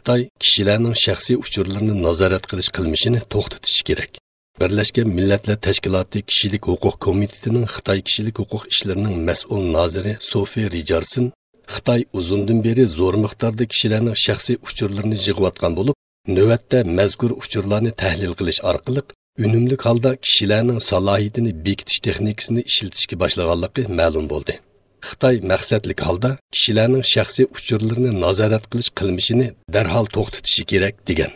Xitoy kishilarning shaxsiy uchurlarini nazorat qilish qilmishini to'xtatishi kerak. Birlashgan Millatlar Tashkiloti Kishilik huquq komitetining Xitoy kishilik huquq ishlarining mas'ul noziri Sofi Richardson Xitoy uzundan beri zo'r miqdorda kishilarning shaxsiy uchurlarini yig'ayotgan bo'lib, navbatda mazkur uchurlarni tahlil qilish orqali unumli holda kishilarning salohiyatini bekitish texnikasini ishlatishga boshlaganligi ma'lum bo'ldi. Xitoy maqsadlik holda kishilarning shaxsiy uchurlarini nazorat qilish qilmishini darhol to'xtatishi kerak degan.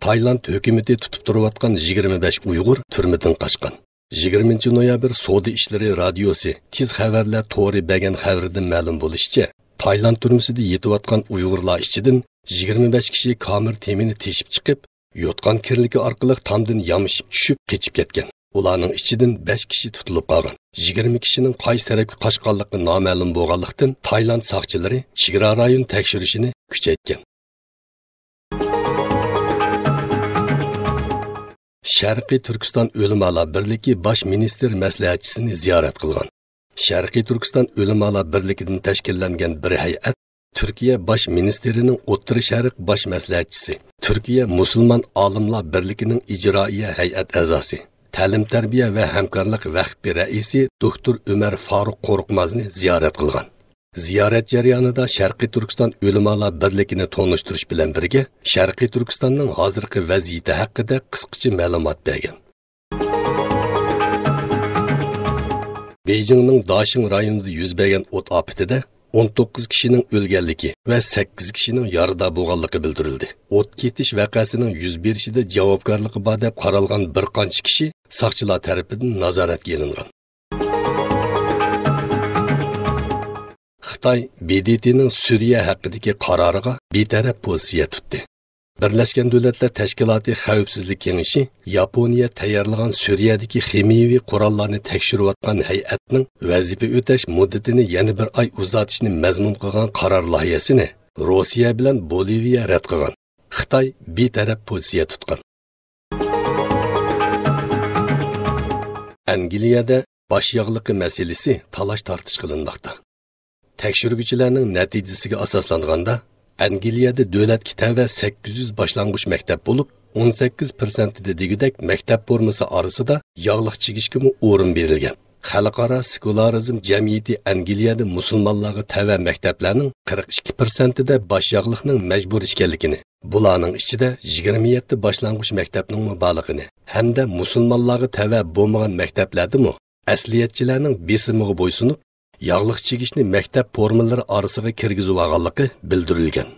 Tayland hukumati tutib turayotgan 25 Uyg'ur turmadan qochgan. 20 noyabr Savdo ishlari radiosi Tiz xabarlar to'g'ri bergan xabarda ma'lum bo'lishicha, Tayland turmasida yetayotgan Uyg'urlar ichidan 25 kishi kamir temini teshib chiqib, yotgan kirligi orqali tomdan yamishib tushib kechib ketgan. Ularning ichidan 5 kishi tutilib qolgan. 20 kishining qaysi tarafga qochganligi noma'lum bo'lganlikdan Tayland soqchilari chegara rayon tekshirishini kuchaytgan. Sharqiy Turkiston O'limalar birligi bosh ministr maslahatchisini ziyorat qilgan. Sharqiy Turkiston O'limalar birligidan tashkillangan bir hay'at Turkiya bosh ministrining O'rta Sharq bosh maslahatchisi, Turkiya musulmon olimlar birligining ijroiya hay'at a'zosi, ta'lim-tarbiya va hamkorlik vaqti raisi doktor Umar Faruq Qo'rqmazni ziyorat qilgan. Ziyorat jarayonida Sharqiy Turkiston O'limalar birligini to'nishtirish bilan birga Sharqiy Turkistonning hozirgi vaziyati haqida qisqacha ma'lumot bergan. Beijingning Daxing rayonida yuz bergan o't ofatida 19 kishining o'lganligi va 8 kishining yarada bo'lganligi bildirildi. O't ketish vaqasining yuz berishida javobgarligi bor deb qaralgan bir qancha kishi soqchilar tomonidan nazoratga olingan. Xitoy BDTning Suriya haqidagi qaroriga betaraf pozitsiya tutdi. Birlashgan Davlatlar Tashkiloti Xavfsizlik Kengashi Yaponiya tayyorlagan Suriyadagi ximiyaviy qurollarni tekshirayotgan hay'atning vazifa o'tash muddatini yana bir oy uzatishni mazmun qilgan qaror loyihasini Rossiya bilan Boliviya rad qilgan. Xitoy betaraf pozitsiya tutgan. Angliyada bosh yog'liqi masalasi talash-tortish qilinmoqda. Tekshiruvchilarning natijasiga asoslanganda Angliyada davlatga tava 800 boshlang'ich maktab bo'lib, 18% degidek maktab formasi orasida yog'liq chigishga o'rin berilgan. Xalqaro sekularizm jamiyati Angliyada musulmonlarga tava maktablarning 42% da bosh yog'liqning majbur ekanligini, bularning ichida 27 boshlang'ich maktabning mubolig'ini hamda musulmonlarga tava bo'lmagan maktablardimi asliyatchilarning besimiga bo'ysunib yog'liq chigishni maktab formalari orasiga kirgizib olganligi bildirilgan.